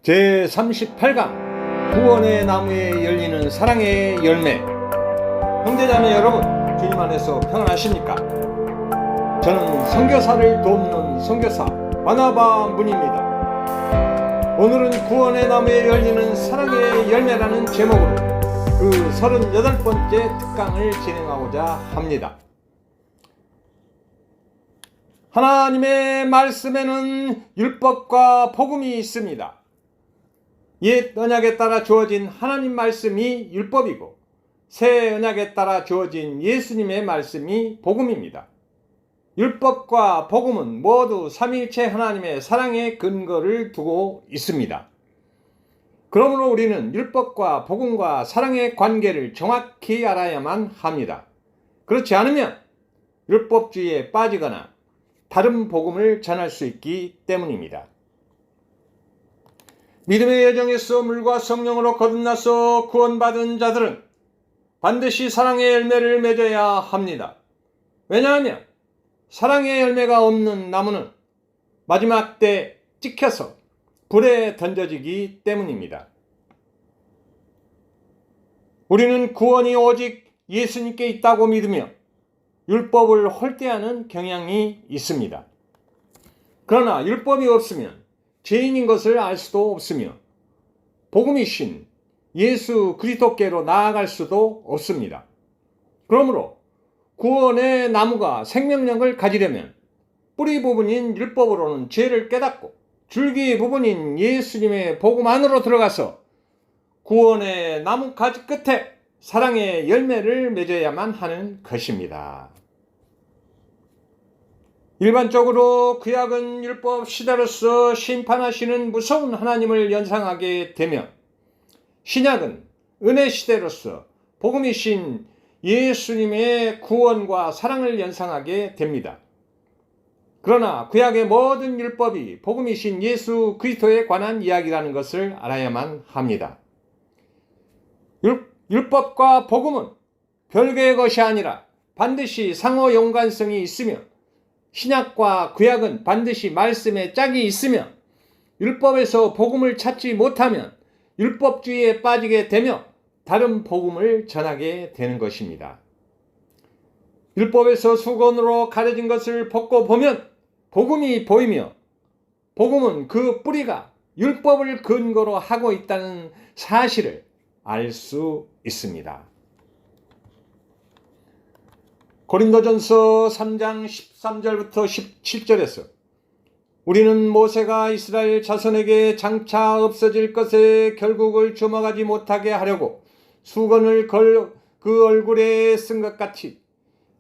제38강 구원의 나무에 열리는 사랑의 열매. 형제자매 여러분, 주님 안에서 평안하십니까? 저는 선교사를 돕는 선교사 바나바 문입니다. 오늘은 구원의 나무에 열리는 사랑의 열매라는 제목으로 그 38번째 특강을 진행하고자 합니다. 하나님의 말씀에는 율법과 복음이 있습니다. 옛 언약에 따라 주어진 하나님 말씀이 율법이고 새 언약에 따라 주어진 예수님의 말씀이 복음입니다. 율법과 복음은 모두 삼위일체 하나님의 사랑의 근거를 두고 있습니다. 그러므로 우리는 율법과 복음과 사랑의 관계를 정확히 알아야만 합니다. 그렇지 않으면 율법주의에 빠지거나 다른 복음을 전할 수 있기 때문입니다. 믿음의 여정에서 물과 성령으로 거듭나서 구원받은 자들은 반드시 사랑의 열매를 맺어야 합니다. 왜냐하면 사랑의 열매가 없는 나무는 마지막 때 찍혀서 불에 던져지기 때문입니다. 우리는 구원이 오직 예수님께 있다고 믿으며 율법을 홀대하는 경향이 있습니다. 그러나 율법이 없으면 죄인인 것을 알 수도 없으며 복음이신 예수 그리스도께로 나아갈 수도 없습니다. 그러므로 구원의 나무가 생명력을 가지려면 뿌리 부분인 율법으로는 죄를 깨닫고 줄기 부분인 예수님의 복음 안으로 들어가서 구원의 나무 가지 끝에 사랑의 열매를 맺어야만 하는 것입니다. 일반적으로 구약은 율법 시대로서 심판하시는 무서운 하나님을 연상하게 되며 신약은 은혜 시대로서 복음이신 예수님의 구원과 사랑을 연상하게 됩니다. 그러나 구약의 모든 율법이 복음이신 예수 그리스도에 관한 이야기라는 것을 알아야만 합니다. 율법과 복음은 별개의 것이 아니라 반드시 상호 연관성이 있으며 신약과 구약은 반드시 말씀에 짝이 있으며 율법에서 복음을 찾지 못하면 율법주의에 빠지게 되며 다른 복음을 전하게 되는 것입니다. 율법에서 수건으로 가려진 것을 벗고 보면 복음이 보이며 복음은 그 뿌리가 율법을 근거로 하고 있다는 사실을 알 수 있습니다. 고린도전서 3장 13절부터 17절에서 우리는 모세가 이스라엘 자손에게 장차 없어질 것에 결국을 주목하지 못하게 하려고 수건을 그 얼굴에 쓴 것 같이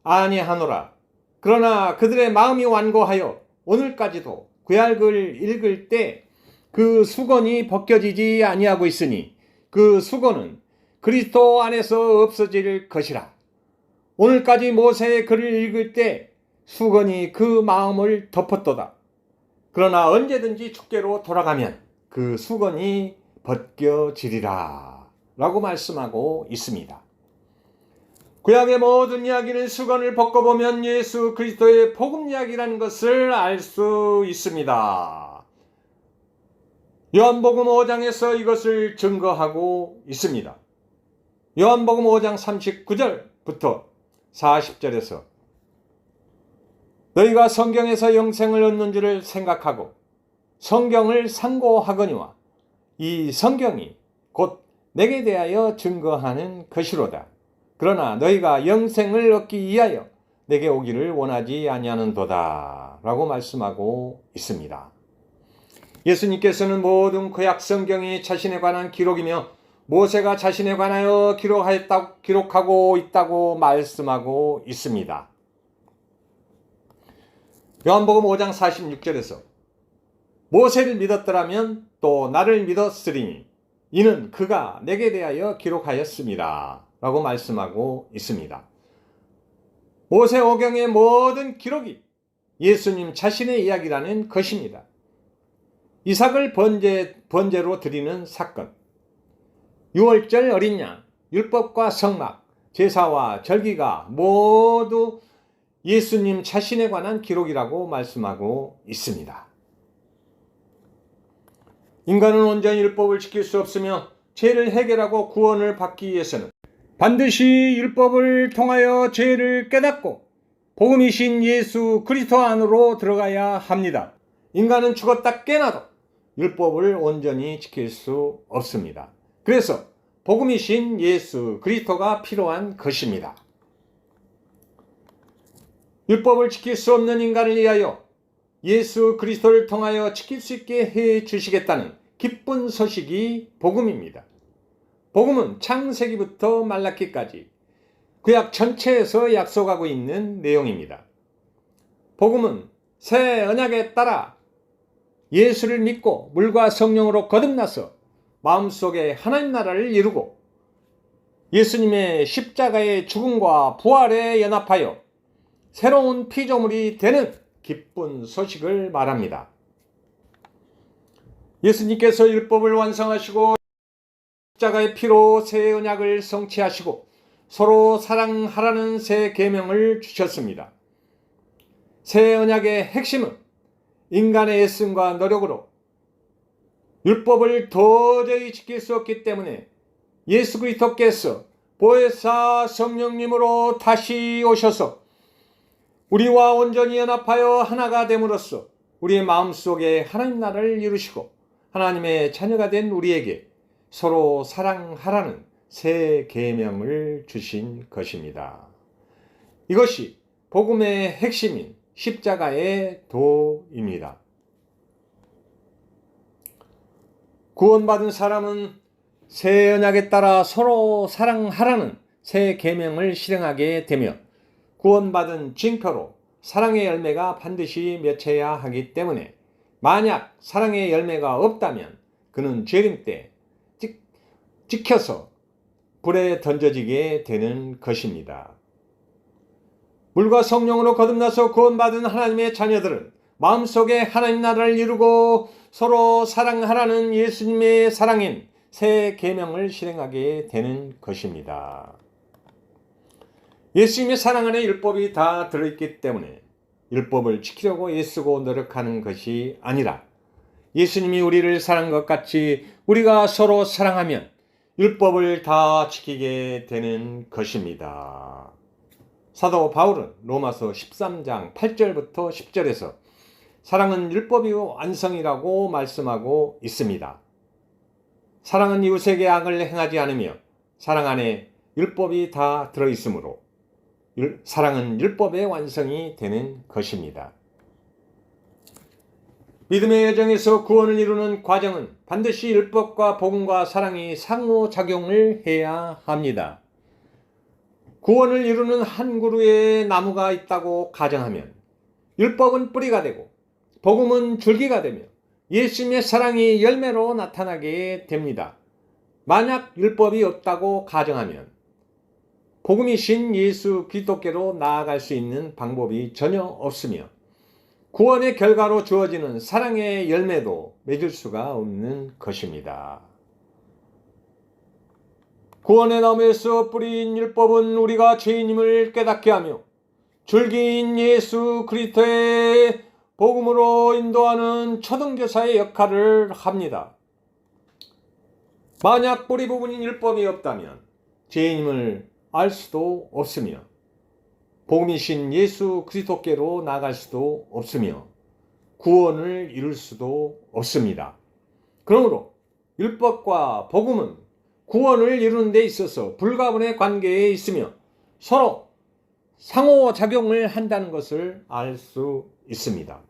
아니하노라. 그러나 그들의 마음이 완고하여 오늘까지도 구약을 읽을 때 그 수건이 벗겨지지 아니하고 있으니 그 수건은 그리스도 안에서 없어질 것이라. 오늘까지 모세의 글을 읽을 때 수건이 그 마음을 덮었도다. 그러나 언제든지 주께로 돌아가면 그 수건이 벗겨지리라 라고 말씀하고 있습니다. 구약의 모든 이야기는 수건을 벗고보면 예수 그리스도의 복음 이야기라는 것을 알 수 있습니다. 요한복음 5장에서 이것을 증거하고 있습니다. 요한복음 5장 39절부터 40절에서 너희가 성경에서 영생을 얻는 줄을 생각하고 성경을 상고하거니와 이 성경이 곧 내게 대하여 증거하는 것이로다. 그러나 너희가 영생을 얻기 위하여 내게 오기를 원하지 아니하는도다 라고 말씀하고 있습니다. 예수님께서는 모든 구약 성경이 자신에 관한 기록이며 모세가 자신에 관하여 기록하고 있다고 말씀하고 있습니다. 요한복음 5장 46절에서 모세를 믿었더라면 또 나를 믿었으리니 이는 그가 내게 대하여 기록하였습니다 라고 말씀하고 있습니다. 모세오경의 모든 기록이 예수님 자신의 이야기라는 것입니다. 이삭을 번제로 드리는 사건, 유월절 어린 양, 율법과 성막, 제사와 절기가 모두 예수님 자신에 관한 기록이라고 말씀하고 있습니다. 인간은 온전히 율법을 지킬 수 없으며 죄를 해결하고 구원을 받기 위해서는 반드시 율법을 통하여 죄를 깨닫고 복음이신 예수 그리스도 안으로 들어가야 합니다. 인간은 죽었다 깨나도 율법을 온전히 지킬 수 없습니다. 그래서 복음이신 예수 그리스도가 필요한 것입니다. 율법을 지킬 수 없는 인간을 위하여 예수 그리스도를 통하여 지킬 수 있게 해 주시겠다는 기쁜 소식이 복음입니다. 복음은 창세기부터 말라기까지 구약 전체에서 약속하고 있는 내용입니다. 복음은 새 언약에 따라 예수를 믿고 물과 성령으로 거듭나서 마음속에 하나님 나라를 이루고 예수님의 십자가의 죽음과 부활에 연합하여 새로운 피조물이 되는 기쁜 소식을 말합니다. 예수님께서 율법을 완성하시고 십자가의 피로 새 언약을 성취하시고 서로 사랑하라는 새 계명을 주셨습니다. 새 언약의 핵심은 인간의 애씀과 노력으로 율법을 도저히 지킬 수 없기 때문에 예수 그리스도께서 보혜사 성령님으로 다시 오셔서 우리와 온전히 연합하여 하나가 됨으로써 우리의 마음속에 하나님 나라를 이루시고 하나님의 자녀가 된 우리에게 서로 사랑하라는 새 계명을 주신 것입니다. 이것이 복음의 핵심인 십자가의 도입니다. 구원받은 사람은 새 언약에 따라 서로 사랑하라는 새 계명을 실행하게 되며 구원받은 징표로 사랑의 열매가 반드시 맺혀야 하기 때문에 만약 사랑의 열매가 없다면 그는 재림 때 찍혀서 불에 던져지게 되는 것입니다. 물과 성령으로 거듭나서 구원받은 하나님의 자녀들은 마음속에 하나님 나라를 이루고 서로 사랑하라는 예수님의 사랑인 새 계명을 실행하게 되는 것입니다. 예수님의 사랑 안에 율법이 다 들어있기 때문에 율법을 지키려고 애쓰고 노력하는 것이 아니라 예수님이 우리를 사랑한 것 같이 우리가 서로 사랑하면 율법을 다 지키게 되는 것입니다. 사도 바울은 로마서 13장 8절부터 10절에서 사랑은 율법의 완성이라고 말씀하고 있습니다. 사랑은 이웃에게 악을 행하지 않으며 사랑 안에 율법이 다 들어있으므로 사랑은 율법의 완성이 되는 것입니다. 믿음의 여정에서 구원을 이루는 과정은 반드시 율법과 복음과 사랑이 상호작용을 해야 합니다. 구원을 이루는 한 그루의 나무가 있다고 가정하면 율법은 뿌리가 되고 복음은 줄기가 되며 예수님의 사랑이 열매로 나타나게 됩니다. 만약 율법이 없다고 가정하면 복음이신 예수 그리스도께로 나아갈 수 있는 방법이 전혀 없으며 구원의 결과로 주어지는 사랑의 열매도 맺을 수가 없는 것입니다. 구원의 나무에서 뿌린 율법은 우리가 죄인임을 깨닫게 하며 줄기인 예수 그리스도의 복음으로 인도하는 초등교사의 역할을 합니다. 만약 뿌리 부분인 율법이 없다면 죄인임을 알 수도 없으며 복음이신 예수 그리스도께로 나갈 수도 없으며 구원을 이룰 수도 없습니다. 그러므로 율법과 복음은 구원을 이루는 데 있어서 불가분의 관계에 있으며 서로 상호작용을 한다는 것을 알 수 있습니다.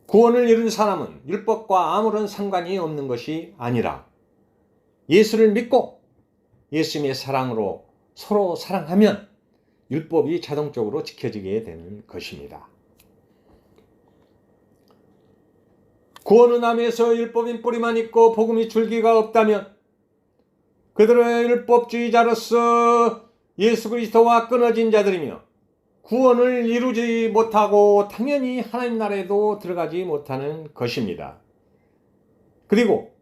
구원을 이룬 사람은 율법과 아무런 상관이 없는 것이 아니라 예수를 믿고 예수님의 사랑으로 서로 사랑하면 율법이 자동적으로 지켜지게 되는 것입니다. 구원은 나무에서 율법인 뿌리만 있고 복음이 줄기가 없다면 그들은 율법주의자로서 예수 그리스도와 끊어진 자들이며 구원을 이루지 못하고 당연히 하나님 나라에도 들어가지 못하는 것입니다. 그리고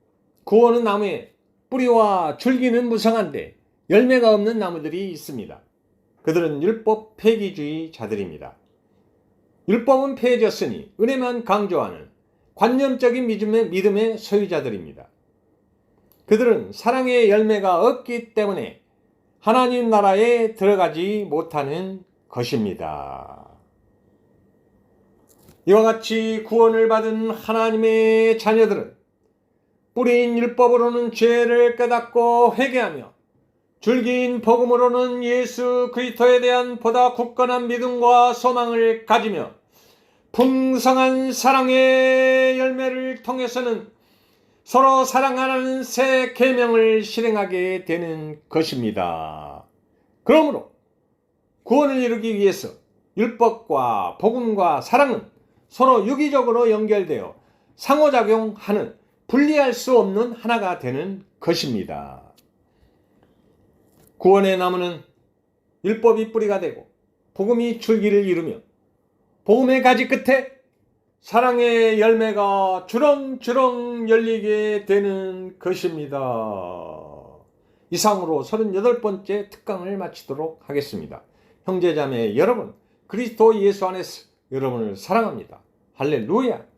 구원은 나무에 뿌리와 줄기는 무성한데 열매가 없는 나무들이 있습니다. 그들은 율법 폐기주의자들입니다. 율법은 폐해졌으니 은혜만 강조하는 관념적인 믿음의 소유자들입니다. 그들은 사랑의 열매가 없기 때문에 하나님 나라에 들어가지 못하는 것입니다. 이와 같이 구원을 받은 하나님의 자녀들은 뿌리인 율법으로는 죄를 깨닫고 회개하며 줄기인 복음으로는 예수 그리스도에 대한 보다 굳건한 믿음과 소망을 가지며 풍성한 사랑의 열매를 통해서는 서로 사랑하는 새 계명을 실행하게 되는 것입니다. 그러므로 구원을 이루기 위해서 율법과 복음과 사랑은 서로 유기적으로 연결되어 상호작용하는 분리할 수 없는 하나가 되는 것입니다. 구원의 나무는 율법이 뿌리가 되고 복음이 줄기를 이루며 복음의 가지 끝에 사랑의 열매가 주렁주렁 열리게 되는 것입니다. 이상으로 38번째 특강을 마치도록 하겠습니다. 형제자매 여러분, 그리스도 예수 안에서 여러분을 사랑합니다. 할렐루야!